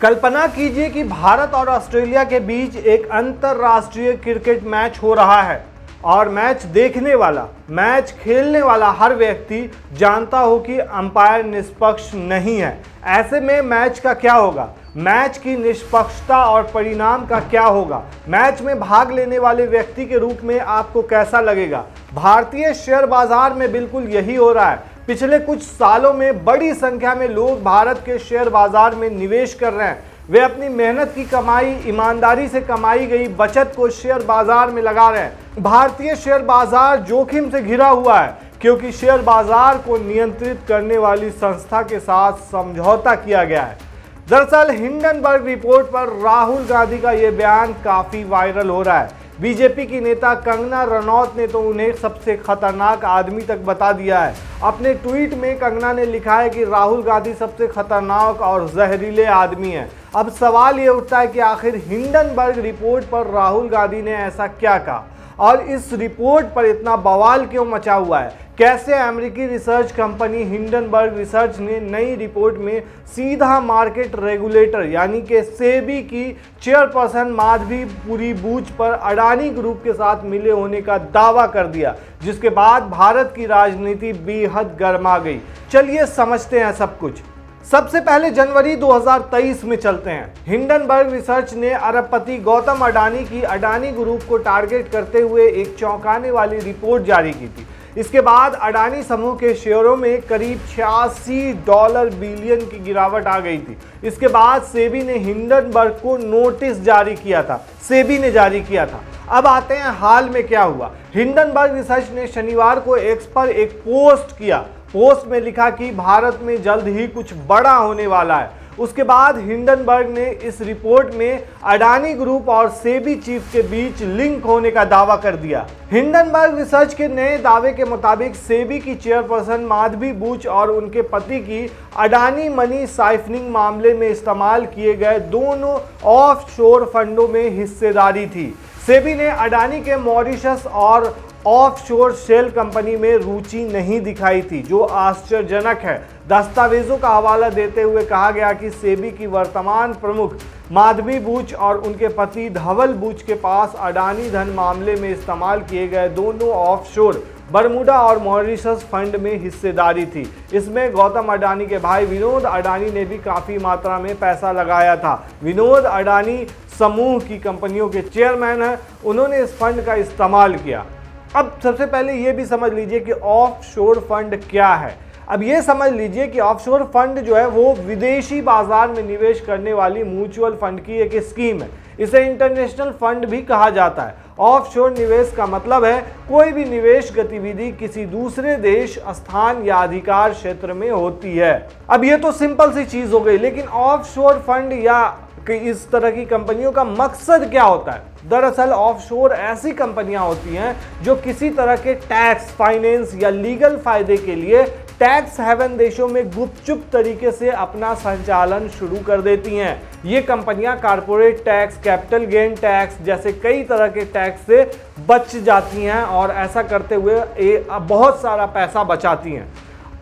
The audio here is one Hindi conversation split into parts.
कल्पना कीजिए कि भारत और ऑस्ट्रेलिया के बीच एक अंतर्राष्ट्रीय क्रिकेट मैच हो रहा है और मैच देखने वाला, मैच खेलने वाला हर व्यक्ति जानता हो कि अंपायर निष्पक्ष नहीं है। ऐसे में मैच का क्या होगा? मैच की निष्पक्षता और परिणाम का क्या होगा? मैच में भाग लेने वाले व्यक्ति के रूप में आपको कैसा लगेगा? भारतीय शेयर बाजार में बिल्कुल यही हो रहा है। पिछले कुछ सालों में बड़ी संख्या में लोग भारत के शेयर बाजार में निवेश कर रहे हैं। वे अपनी मेहनत की कमाई, ईमानदारी से कमाई गई बचत को शेयर बाजार में लगा रहे हैं। भारतीय शेयर बाजार जोखिम से घिरा हुआ है क्योंकि शेयर बाजार को नियंत्रित करने वाली संस्था के साथ समझौता किया गया है। दरअसल हिंडनबर्ग रिपोर्ट पर राहुल गांधी का यह बयान काफी वायरल हो रहा है। बीजेपी की नेता कंगना रनौत ने तो उन्हें सबसे खतरनाक आदमी तक बता दिया है। अपने ट्वीट में कंगना ने लिखा है कि राहुल गांधी सबसे खतरनाक और जहरीले आदमी हैं। अब सवाल ये उठता है कि आखिर हिंडनबर्ग रिपोर्ट पर राहुल गांधी ने ऐसा क्या कहा और इस रिपोर्ट पर इतना बवाल क्यों मचा हुआ है? कैसे अमेरिकी रिसर्च कंपनी हिंडनबर्ग रिसर्च ने नई रिपोर्ट में सीधा मार्केट रेगुलेटर यानी कि सेबी की चेयरपर्सन माधवी बूच पर अडानी ग्रुप के साथ मिले होने का दावा कर दिया, जिसके बाद भारत की राजनीति बेहद गर्मा गई। चलिए समझते हैं सब कुछ। सबसे पहले जनवरी 2023 में चलते हैं। हिंडनबर्ग रिसर्च ने अरबपति गौतम अडानी की अडानी ग्रुप को टारगेट करते हुए एक चौंकाने वाली रिपोर्ट जारी की थी। इसके बाद अडानी समूह के शेयरों में करीब $86 बिलियन की गिरावट आ गई थी। इसके बाद सेबी ने हिंडनबर्ग को नोटिस जारी किया था। अब आते हैं हाल में क्या हुआ। हिंडनबर्ग रिसर्च ने शनिवार को एक्स पर एक पोस्ट किया। पोस्ट में लिखा कि भारत में जल्द ही कुछ बड़ा होने वाला है। उसके बाद हिंडनबर्ग ने इस रिपोर्ट में अडानी ग्रुप और सेबी चीफ के बीच लिंक होने का दावा कर दिया। हिंडनबर्ग रिसर्च के नए दावे के मुताबिक सेबी की चेयरपर्सन माधवी बूच और उनके पति की अडानी मनी साइफनिंग मामले में इस्तेमाल किए गए दोनों ऑफशोर फंडों में हिस्सेदारी थी। सेबी ने अडानी के मॉरिशस और ऑफशोर शेल कंपनी में रुचि नहीं दिखाई थी, जो आश्चर्यजनक है। दस्तावेजों का हवाला देते हुए कहा गया कि सेबी की वर्तमान प्रमुख माधवी बूच और उनके पति धवल बूच के पास अडानी धन मामले में इस्तेमाल किए गए दोनों ऑफशोर बरमूडा और मॉरिशस फंड में हिस्सेदारी थी। इसमें गौतम अडानी के भाई विनोद अडानी ने भी काफ़ी मात्रा में पैसा लगाया था। विनोद अडानी समूह की कंपनियों के चेयरमैन हैं। उन्होंने इस फंड का इस्तेमाल किया। अब सबसे पहले ये भी समझ लीजिए कि ऑफशोर फंड क्या है। अब ये समझ लीजिए कि ऑफशोर फंड जो है वो विदेशी बाजार में निवेश करने वाली म्यूचुअल फंड की एक स्कीम है। इसे इंटरनेशनल फंड भी कहा जाता है। ऑफशोर निवेश का मतलब है कोई भी निवेश गतिविधि किसी दूसरे देश, स्थान या अधिकार क्षेत्र में होती है। अब ये तो सिंपल सी चीज हो गई, लेकिन ऑफशोर फंड या इस तरह की कंपनियों का मकसद क्या होता है? दरअसल ऑफशोर ऐसी कंपनियां होती हैं जो किसी तरह के टैक्स, फाइनेंस या लीगल फायदे के लिए टैक्स हेवन देशों में गुपचुप तरीके से अपना संचालन शुरू कर देती हैं। ये कंपनियां corporate tax, capital gain tax जैसे कई तरह के टैक्स से बच जाती हैं और ऐसा करते हुए बहुत सारा पैसा बचाती हैं।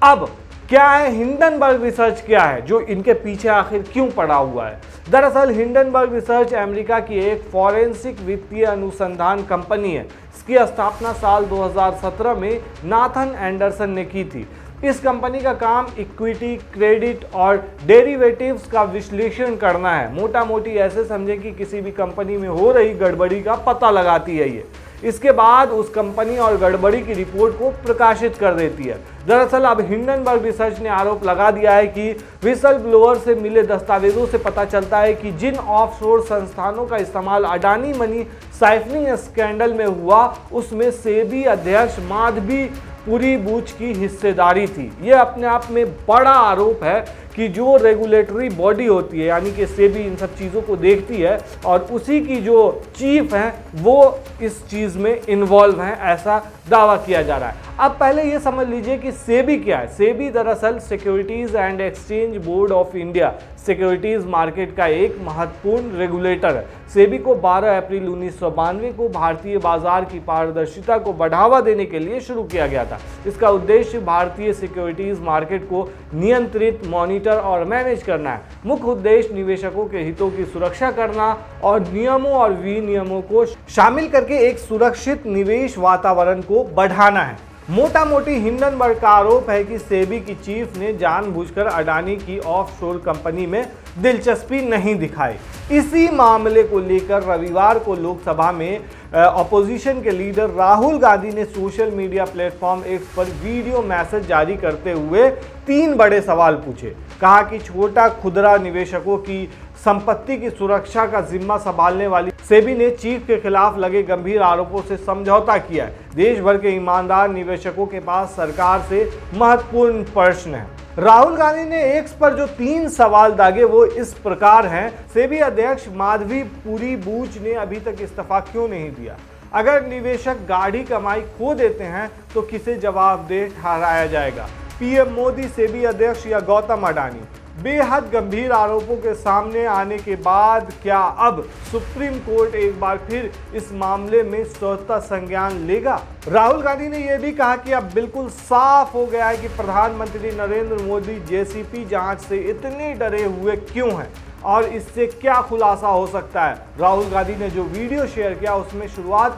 अब क्या है हिंडनबर्ग रिसर्च? क्या है जो इनके पीछे आखिर क्यों पड़ा हुआ है? दरअसल हिंडनबर्ग रिसर्च अमेरिका की एक फॉरेंसिक वित्तीय अनुसंधान कंपनी है। इसकी स्थापना साल 2017 में नाथन एंडरसन ने की थी। इस कंपनी का काम इक्विटी, क्रेडिट और डेरिवेटिव्स का विश्लेषण करना है। मोटा मोटी ऐसे समझें कि किसी भी कंपनी में हो रही गड़बड़ी का पता लगाती है ये। इसके बाद उस कंपनी और गड़बड़ी की रिपोर्ट को प्रकाशित कर देती है। दरअसल अब हिंडनबर्ग रिसर्च ने आरोप लगा दिया है कि विसल ब्लोअर से मिले दस्तावेजों से पता चलता है कि जिन ऑफशोर संस्थानों का इस्तेमाल अडानी मनी साइफनिंग स्कैंडल में हुआ, उसमें सेबी अध्यक्ष माधवी बूच की हिस्सेदारी थी। ये अपने आप में बड़ा आरोप है कि जो रेगुलेटरी बॉडी होती है यानी कि सेबी इन सब चीज़ों को देखती है और उसी की जो चीफ हैं वो इस चीज़ में इन्वॉल्व हैं, ऐसा दावा किया जा रहा है। अब पहले ये समझ लीजिए कि सेबी क्या है। सेबी दरअसल securities and exchange board of India, securities market का एक महत्वपूर्ण रेगुलेटर है। सेबी को 12 अप्रैल 1992 को भारतीय बाजार की पारदर्शिता को बढ़ावा देने के लिए शुरू किया गया था। इसका उद्देश्य भारतीय सिक्योरिटीज़ मार्केट को नियंत्रित, मॉनिटर मॉनिटर और मैनेज करना है। मुख्य उद्देश्य निवेशकों के हितों की सुरक्षा करना और नियमों और विनियमों को शामिल करके एक सुरक्षित निवेश वातावरण को बढ़ाना है। मोटा मोटी हिंडनबर्ग का आरोप है कि सेबी की चीफ ने जानबूझकर अडानी की ऑफशोर कंपनी में दिलचस्पी नहीं दिखाई। इसी मामले को लेकर रविवार को लोकसभा में अपोजिशन के लीडर राहुल गांधी ने सोशल मीडिया प्लेटफॉर्म एक्स पर वीडियो मैसेज जारी करते हुए 3 बड़े सवाल पूछे। कहा कि छोटा खुदरा निवेशकों की संपत्ति की सुरक्षा का जिम्मा संभालने वाली सेबी ने चीफ के खिलाफ लगे गंभीर आरोपों से समझौता किया है। देश भर के ईमानदार निवेशकों के पास सरकार से महत्वपूर्ण प्रश्न है। राहुल गांधी ने एक्स पर जो 3 सवाल दागे वो इस प्रकार हैं। सेबी अध्यक्ष माधवीपुरी बूच ने अभी तक इस्तीफा क्यों नहीं दिया? अगर निवेशक गाढ़ी कमाई खो देते हैं तो किसे जवाबदेह ठहराया जाएगा? पीएम मोदी, सेबी अध्यक्ष या गौतम अडानी? बेहद गंभीर आरोपों के सामने आने के बाद क्या अब सुप्रीम कोर्ट एक बार फिर इस मामले में स्वतः संज्ञान लेगा? राहुल गांधी ने यह भी कहा कि अब बिल्कुल साफ हो गया है कि प्रधानमंत्री नरेंद्र मोदी जेसीपी जांच से इतने डरे हुए क्यों हैं और इससे क्या खुलासा हो सकता है। राहुल गांधी ने जो वीडियो शेयर किया उसके शुरुआत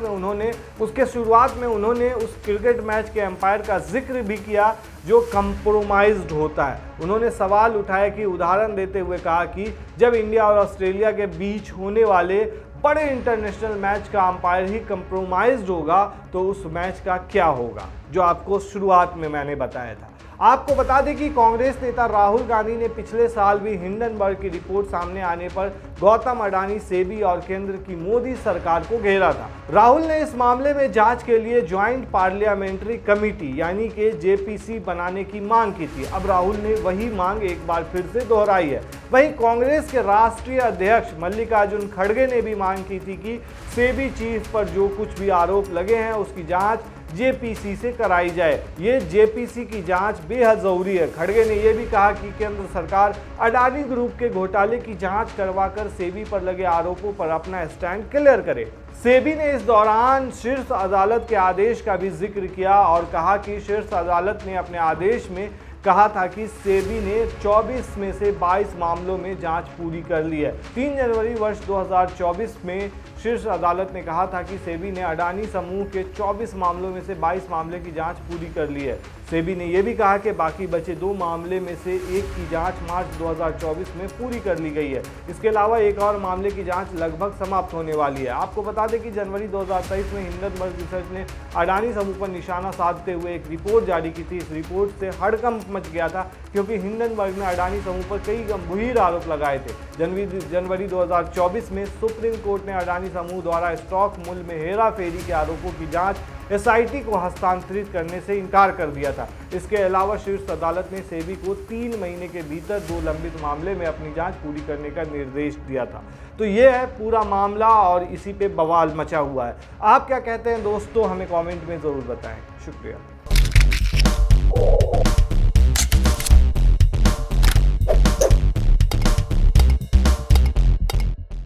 में उन्होंने उस क्रिकेट मैच के एम्पायर का जिक्र भी किया जो कंप्रोमाइज्ड होता है। उन्होंने सवाल उठाया कि उदाहरण देते हुए कहा कि जब इंडिया और ऑस्ट्रेलिया के बीच होने वाले बड़े इंटरनेशनल मैच का अंपायर ही कंप्रोमाइज्ड होगा तो उस मैच का क्या होगा, जो आपको शुरुआत में मैंने बताया था। आपको बता दें कि कांग्रेस नेता राहुल गांधी ने पिछले साल भी हिंडनबर्ग की रिपोर्ट सामने आने पर गौतम अडानी, सेबी और केंद्र की मोदी सरकार को घेरा था। राहुल ने इस मामले में जांच के लिए ज्वाइंट पार्लियामेंट्री कमेटी यानी कि जेपीसी बनाने की मांग की थी। अब राहुल ने वही मांग एक बार फिर से दोहराई है। वहीं कांग्रेस के राष्ट्रीय अध्यक्ष मल्लिकार्जुन खड़गे ने भी मांग की थी कि सेबी चीफ पर जो कुछ भी आरोप लगे हैं उसकी जांच जेपीसी से कराई जाए। ये जेपीसी की जांच बेहद जरूरी है। खड़गे ने यह भी कहा कि केंद्र सरकार अडानी ग्रुप के घोटाले की जांच करवाकर सेबी पर लगे आरोपों पर अपना स्टैंड क्लियर करे। सेबी ने इस दौरान शीर्ष अदालत के आदेश का भी जिक्र किया और कहा कि शीर्ष अदालत ने अपने आदेश में कहा था कि सेबी ने 24 में से 22 मामलों में जांच पूरी कर ली है। 3 जनवरी वर्ष 2024 में शीर्ष अदालत ने कहा था कि सेबी ने अडानी समूह के 24 मामलों में से 22 मामले की जांच पूरी कर ली है। सेबी ने यह भी कहा कि बाकी बचे 2 मामले में से एक की जांच मार्च 2024 में पूरी कर ली गई है। इसके अलावा एक और मामले की जांच लगभग समाप्त होने वाली है। आपको बता दें कि जनवरी 2023 में हिंडनबर्ग रिसर्च ने अडानी समूह पर निशाना साधते हुए एक रिपोर्ट जारी की थी। इस रिपोर्ट से हड़कंप मच गया था क्योंकि हिंडनबर्ग ने अडानी समूह पर कई गंभीर आरोप लगाए थे। जनवरी 2024 में सुप्रीम कोर्ट ने अडानी समूह द्वारा स्टॉक मूल्य में हेराफेरी के आरोपों की जांच एसआईटी को हस्तांतरित करने से इनकार कर दिया था। इसके अलावा शीर्ष अदालत ने सेबी को 3 महीने के भीतर 2 लंबित मामले में अपनी जांच पूरी करने का निर्देश दिया था। तो ये है पूरा मामला और इसी पे बवाल मचा हुआ है। आप क्या कहते हैं दोस्तों, हमें कमेंट में ज़रूर बताएं। शुक्रिया।